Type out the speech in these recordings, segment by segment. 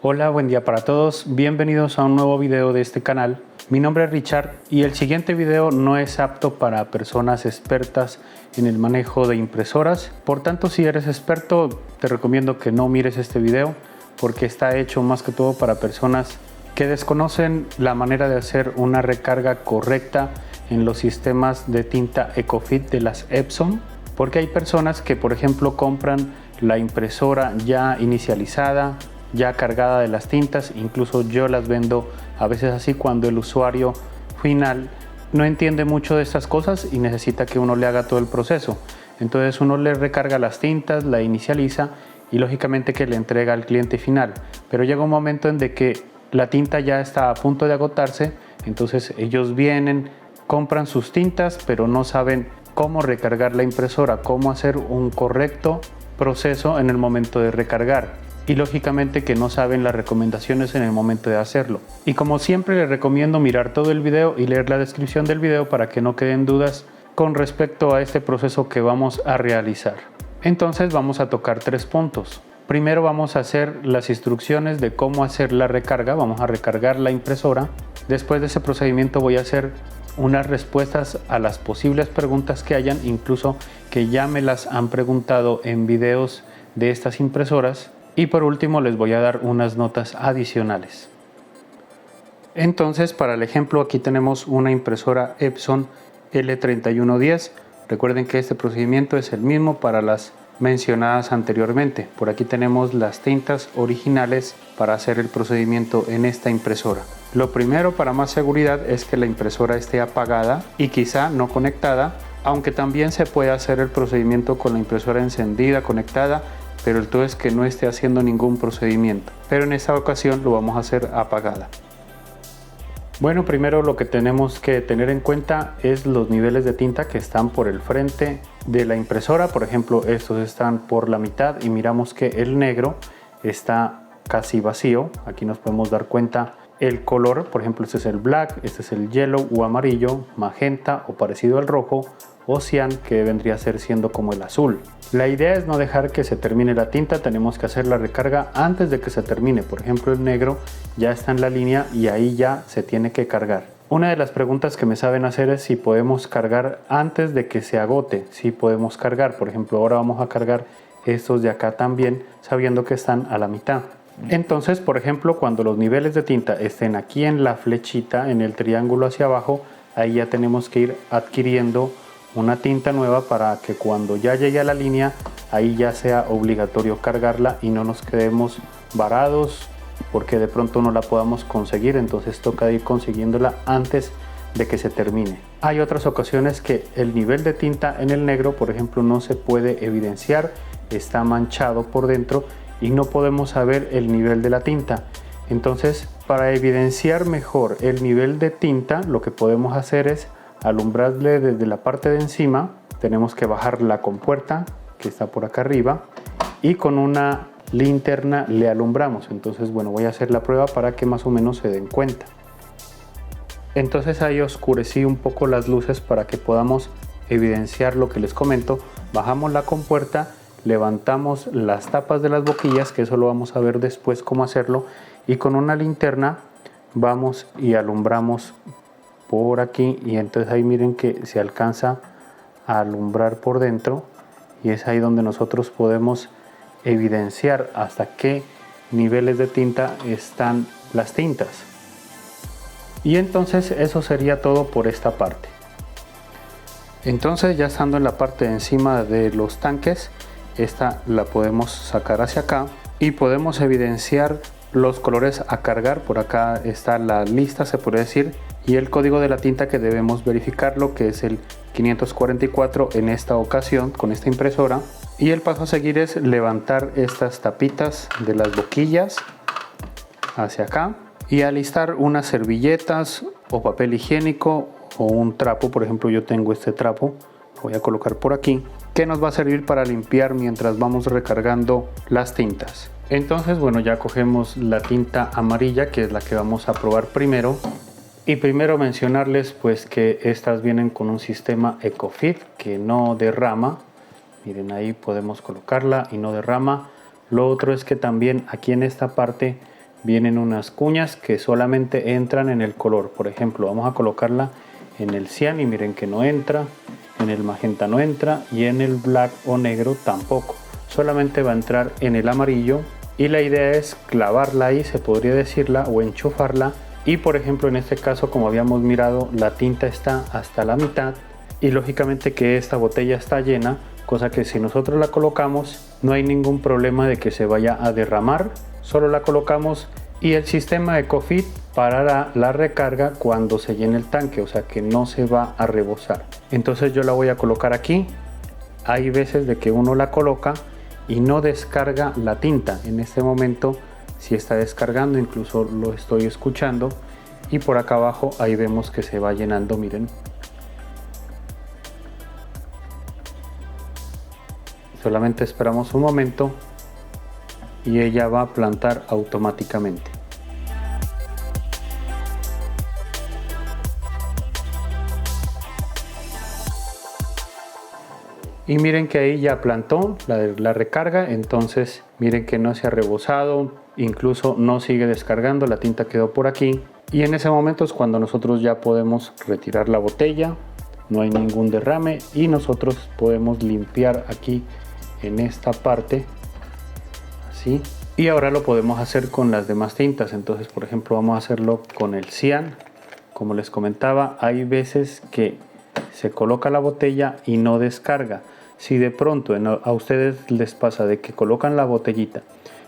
Hola, buen día para todos. Bienvenidos a un nuevo video de este canal. Mi nombre es Richard y el siguiente video no es apto para personas expertas en el manejo de impresoras. Por tanto, si eres experto, te recomiendo que no mires este video porque está hecho más que todo para personas que desconocen la manera de hacer una recarga correcta en los sistemas de tinta EcoFit de las Epson. Porque hay personas que, por ejemplo, compran la impresora ya inicializada, ya cargada de las tintas. Incluso yo las vendo a veces así cuando el usuario final no entiende mucho de estas cosas y necesita que uno le haga todo el proceso. Entonces uno le recarga las tintas, la inicializa y lógicamente que le entrega al cliente final. Pero llega un momento en de que la tinta ya está a punto de agotarse, entonces ellos vienen, compran sus tintas, pero no saben cómo recargar la impresora, cómo hacer un correcto proceso en el momento de recargar. Y lógicamente que no saben las recomendaciones en el momento de hacerlo. Y como siempre les recomiendo mirar todo el video y leer la descripción del video para que no queden dudas con respecto a este proceso que vamos a realizar. Entonces vamos a tocar 3 puntos. Primero vamos a hacer las instrucciones de cómo hacer la recarga. Vamos a recargar la impresora. Después de ese procedimiento voy a hacer unas respuestas a las posibles preguntas que hayan, incluso que ya me las han preguntado en videos de estas impresoras. Y por último les voy a dar unas notas adicionales. Entonces, para el ejemplo, aquí tenemos una impresora Epson L3110. Recuerden que este procedimiento es el mismo para las mencionadas anteriormente. Por aquí tenemos las tintas originales para hacer el procedimiento en esta impresora. Lo primero, para más seguridad, es que la impresora esté apagada y quizá no conectada, aunque también se puede hacer el procedimiento con la impresora encendida, conectada, pero el todo es que no esté haciendo ningún procedimiento. Pero en esta ocasión lo vamos a hacer apagada. Bueno, primero lo que tenemos que tener en cuenta es los niveles de tinta que están por el frente de la impresora. Por ejemplo, estos están por la mitad y miramos que el negro está casi vacío. Aquí nos podemos dar cuenta el color. Por ejemplo, este es el black, este es el yellow o amarillo, magenta o parecido al rojo, o cian, que vendría a ser siendo como el azul. La idea es no dejar que se termine la tinta, tenemos que hacer la recarga antes de que se termine. Por ejemplo, el negro ya está en la línea y ahí ya se tiene que cargar. Una de las preguntas que me saben hacer es si podemos cargar antes de que se agote. Si podemos cargar, por ejemplo, ahora vamos a cargar estos de acá también, sabiendo que están a la mitad. Entonces, por ejemplo, cuando los niveles de tinta estén aquí en la flechita, en el triángulo hacia abajo, ahí ya tenemos que ir adquiriendo una tinta nueva para que cuando ya llegue a la línea, ahí ya sea obligatorio cargarla y no nos quedemos varados porque de pronto no la podamos conseguir. Entonces toca ir consiguiéndola antes de que se termine. Hay otras ocasiones que el nivel de tinta en el negro, por ejemplo, no se puede evidenciar, está manchado por dentro y no podemos saber el nivel de la tinta. Entonces, para evidenciar mejor el nivel de tinta, lo que podemos hacer es alumbrarle desde la parte de encima. Tenemos que bajar la compuerta que está por acá arriba y con una linterna le alumbramos. Entonces, bueno, voy a hacer la prueba para que más o menos se den cuenta. Entonces ahí oscurecí un poco las luces para que podamos evidenciar lo que les comento. Bajamos la compuerta, levantamos las tapas de las boquillas, que eso lo vamos a ver después cómo hacerlo, y con una linterna vamos y alumbramos por aquí, y entonces ahí miren que se alcanza a alumbrar por dentro y es ahí donde nosotros podemos evidenciar hasta qué niveles de tinta están las tintas. Y entonces eso sería todo por esta parte. Entonces, ya estando en la parte de encima de los tanques, esta la podemos sacar hacia acá y podemos evidenciar los colores a cargar. Por acá está la lista, se puede decir, y el código de la tinta que debemos verificarlo, que es el 544 en esta ocasión con esta impresora. Y el paso a seguir es levantar estas tapitas de las boquillas hacia acá y alistar unas servilletas o papel higiénico o un trapo. Por ejemplo, yo tengo este trapo, lo voy a colocar por aquí, que nos va a servir para limpiar mientras vamos recargando las tintas. Entonces, bueno, ya cogemos la tinta amarilla, que es la que vamos a probar primero. Y primero mencionarles pues que estas vienen con un sistema EcoFit que no derrama. Miren, ahí podemos colocarla y no derrama. Lo otro es que también aquí en esta parte vienen unas cuñas que solamente entran en el color. Por ejemplo, vamos a colocarla en el cian y miren que no entra, en el magenta no entra y en el black o negro tampoco. Solamente va a entrar en el amarillo y la idea es clavarla ahí, se podría decirla, o enchufarla. Y por ejemplo, en este caso, como habíamos mirado, la tinta está hasta la mitad y lógicamente que esta botella está llena, cosa que si nosotros la colocamos no hay ningún problema de que se vaya a derramar. Solo la colocamos y el sistema EcoFit parará la recarga cuando se llene el tanque, o sea que no se va a rebosar. Entonces yo la voy a colocar aquí. Hay veces de que uno la coloca y no descarga la tinta. En este momento sí está descargando, incluso lo estoy escuchando, y por acá abajo ahí vemos que se va llenando, miren. Solamente esperamos un momento y ella va a plantar automáticamente. Y miren que ahí ya plantó la recarga, entonces miren que no se ha rebosado, incluso no sigue descargando, la tinta quedó por aquí. Y en ese momento es cuando nosotros ya podemos retirar la botella, no hay ningún derrame y nosotros podemos limpiar aquí en esta parte, así. Y ahora lo podemos hacer con las demás tintas. Entonces, por ejemplo, vamos a hacerlo con el cian. Como les comentaba, hay veces que se coloca la botella y no descarga. Si de pronto a ustedes les pasa de que colocan la botellita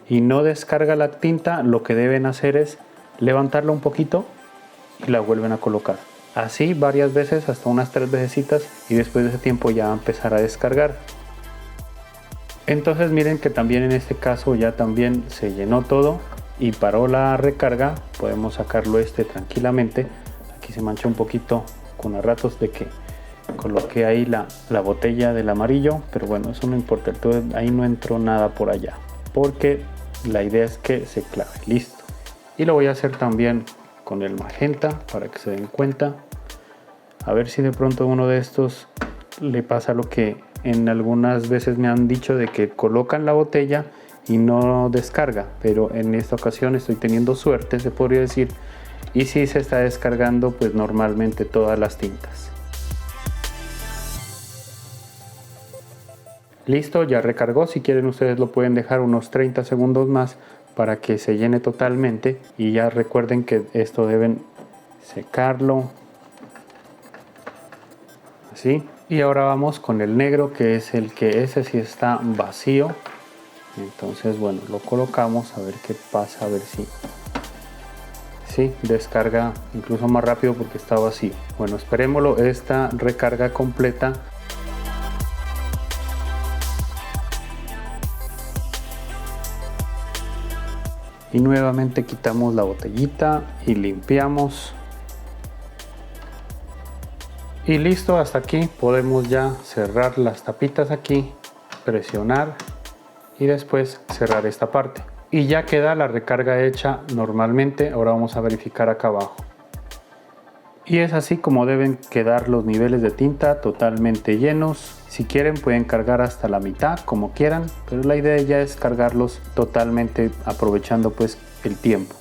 y no descarga la tinta, lo que deben hacer es levantarla un poquito y la vuelven a colocar. Así varias veces, hasta unas 3 vecesitas, y después de ese tiempo ya va a empezar a descargar. Entonces miren que también en este caso ya también se llenó todo y paró la recarga. Podemos sacarlo tranquilamente. Aquí se mancha un poquito con a ratos de que coloqué ahí la botella del amarillo, pero bueno, eso no importa. Entonces ahí no entró nada por allá porque la idea es que se clave. Listo. Y lo voy a hacer también con el magenta para que se den cuenta. A ver si de pronto uno de estos le pasa lo que en algunas veces me han dicho, de que colocan la botella y no descarga, pero en esta ocasión estoy teniendo suerte, se podría decir, y si se está descargando pues normalmente todas las tintas. Listo, ya recargó. Si quieren ustedes lo pueden dejar unos 30 segundos más para que se llene totalmente, y ya recuerden que esto deben secarlo así. Y ahora vamos con el negro, que es el que ese sí está vacío. Entonces bueno, lo colocamos a ver qué pasa, a ver si descarga incluso más rápido porque está vacío. Bueno, esperémoslo, esta recarga completa. Y nuevamente quitamos la botellita y limpiamos. Y listo, hasta aquí podemos ya cerrar las tapitas aquí, presionar y después cerrar esta parte. Y ya queda la recarga hecha normalmente. Ahora vamos a verificar acá abajo. Y es así como deben quedar los niveles de tinta, totalmente llenos. Si quieren pueden cargar hasta la mitad, como quieran, pero la idea ya es cargarlos totalmente, aprovechando pues el tiempo.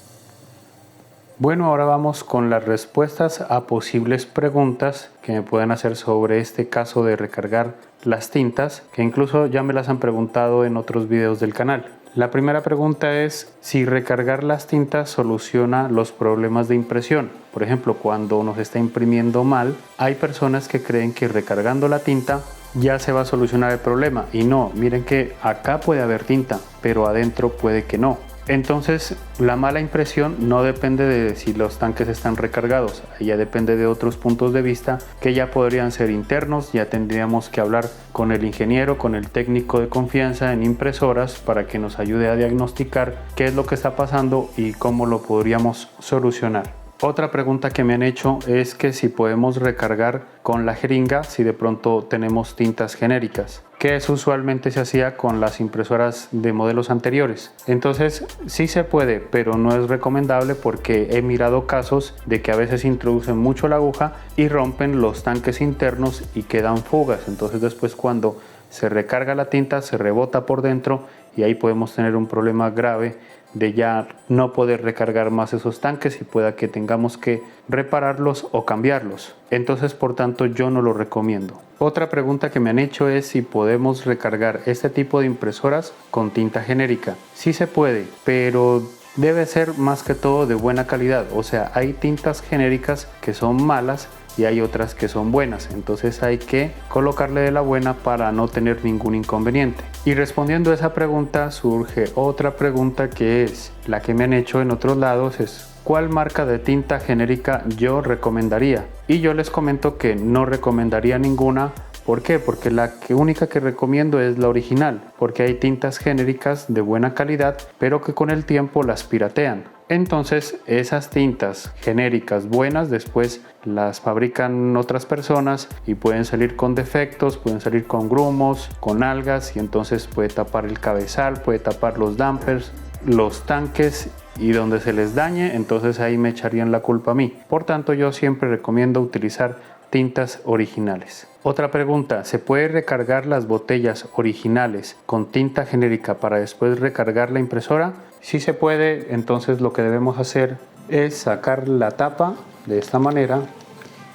Bueno, ahora vamos con las respuestas a posibles preguntas que me pueden hacer sobre este caso de recargar las tintas, que incluso ya me las han preguntado en otros videos del canal. La primera pregunta es si recargar las tintas soluciona los problemas de impresión. Por ejemplo, cuando nos está imprimiendo mal, hay personas que creen que recargando la tinta ya se va a solucionar el problema, y no, miren que acá puede haber tinta, pero adentro puede que no. Entonces la mala impresión no depende de si los tanques están recargados, ya depende de otros puntos de vista que ya podrían ser internos. Ya tendríamos que hablar con el ingeniero, con el técnico de confianza en impresoras, para que nos ayude a diagnosticar qué es lo que está pasando y cómo lo podríamos solucionar. Otra pregunta que me han hecho es que si podemos recargar con la jeringa si de pronto tenemos tintas genéricas, que eso usualmente se hacía con las impresoras de modelos anteriores. Entonces sí se puede, pero no es recomendable porque he mirado casos de que a veces introducen mucho la aguja y rompen los tanques internos y quedan fugas. Entonces después cuando se recarga la tinta se rebota por dentro y ahí podemos tener un problema grave de ya no poder recargar más esos tanques y pueda que tengamos que repararlos o cambiarlos. Entonces, por tanto, yo no lo recomiendo. Otra pregunta que me han hecho es si podemos recargar este tipo de impresoras con tinta genérica. Sí se puede, pero debe ser más que todo de buena calidad. O sea, hay tintas genéricas que son malas y hay otras que son buenas, entonces hay que colocarle de la buena para no tener ningún inconveniente. Y respondiendo a esa pregunta surge otra pregunta, que es la que me han hecho en otros lados, es ¿cuál marca de tinta genérica yo recomendaría? Y yo les comento que no recomendaría ninguna. ¿Por qué? Porque la única que recomiendo es la original, porque hay tintas genéricas de buena calidad, pero que con el tiempo las piratean. Entonces esas tintas genéricas buenas después las fabrican otras personas y pueden salir con defectos, pueden salir con grumos, con algas, y entonces puede tapar el cabezal, puede tapar los dampers, los tanques, y donde se les dañe, entonces ahí me echarían la culpa a mí. Por tanto, yo siempre recomiendo utilizar tintas originales. Otra pregunta, ¿se puede recargar las botellas originales con tinta genérica para después recargar la impresora? Sí se puede. Entonces lo que debemos hacer es sacar la tapa de esta manera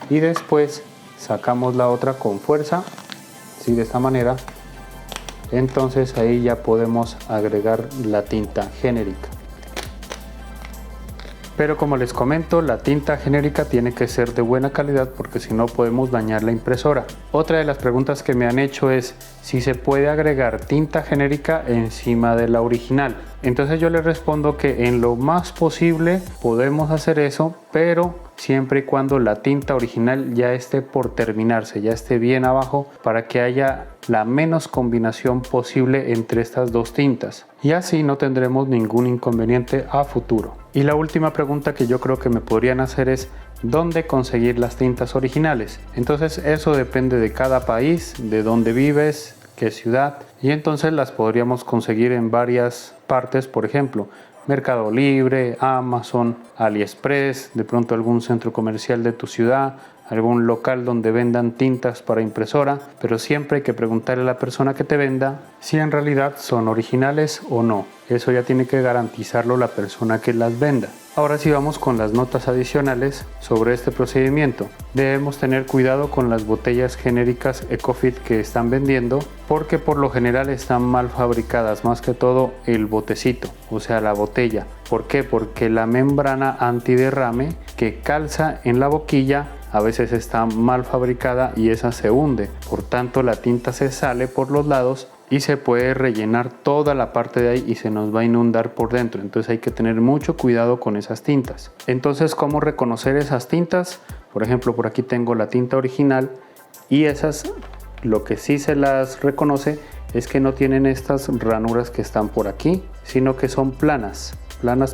y después sacamos la otra con fuerza, ¿sí? De esta manera. Entonces ahí ya podemos agregar la tinta genérica. Pero como les comento, la tinta genérica tiene que ser de buena calidad porque si no podemos dañar la impresora. Otra de las preguntas que me han hecho es si se puede agregar tinta genérica encima de la original. Entonces yo les respondo que en lo más posible podemos hacer eso, pero siempre y cuando la tinta original ya esté por terminarse, ya esté bien abajo, para que haya la menos combinación posible entre estas dos tintas, y así no tendremos ningún inconveniente a futuro. Y la última pregunta que yo creo que me podrían hacer es ¿dónde conseguir las tintas originales? Entonces eso depende de cada país, de dónde vives, qué ciudad, y entonces las podríamos conseguir en varias partes, por ejemplo Mercado Libre, Amazon, AliExpress, de pronto algún centro comercial de tu ciudad, algún local donde vendan tintas para impresora, pero siempre hay que preguntarle a la persona que te venda si en realidad son originales o no. Eso ya tiene que garantizarlo la persona que las venda. Ahora sí vamos con las notas adicionales sobre este procedimiento. Debemos tener cuidado con las botellas genéricas EcoFit que están vendiendo, porque por lo general están mal fabricadas, más que todo el botecito, o sea la botella. ¿Por qué? Porque la membrana antiderrame que calza en la boquilla a veces está mal fabricada y esa se hunde, por tanto la tinta se sale por los lados y se puede rellenar toda la parte de ahí y se nos va a inundar por dentro. Entonces hay que tener mucho cuidado con esas tintas. Entonces, ¿cómo reconocer esas tintas? Por ejemplo, por aquí tengo la tinta original y esas, lo que sí se las reconoce es que no tienen estas ranuras que están por aquí, sino que son planas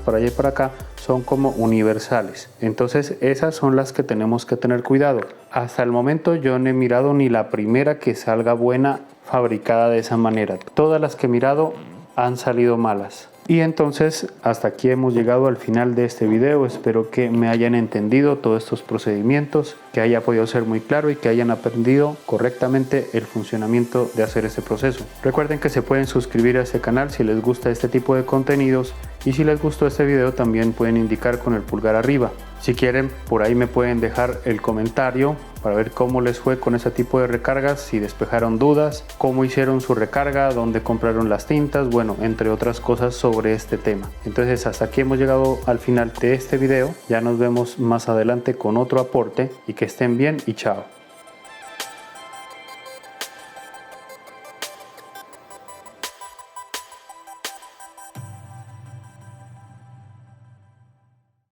para allá y para acá, son como universales. Entonces esas son las que tenemos que tener cuidado. Hasta el momento yo no he mirado ni la primera que salga buena fabricada de esa manera. Todas las que he mirado han salido malas. Y entonces hasta aquí hemos llegado al final de este video. Espero que me hayan entendido todos estos procedimientos, que haya podido ser muy claro y que hayan aprendido correctamente el funcionamiento de hacer este proceso. Recuerden que se pueden suscribir a este canal si les gusta este tipo de contenidos, y si les gustó este video también pueden indicar con el pulgar arriba. Si quieren, por ahí me pueden dejar el comentario para ver cómo les fue con ese tipo de recargas, si despejaron dudas, cómo hicieron su recarga, dónde compraron las tintas, bueno, entre otras cosas sobre este tema. Entonces hasta aquí hemos llegado al final de este video. Ya nos vemos más adelante con otro aporte, y que estén bien y chao.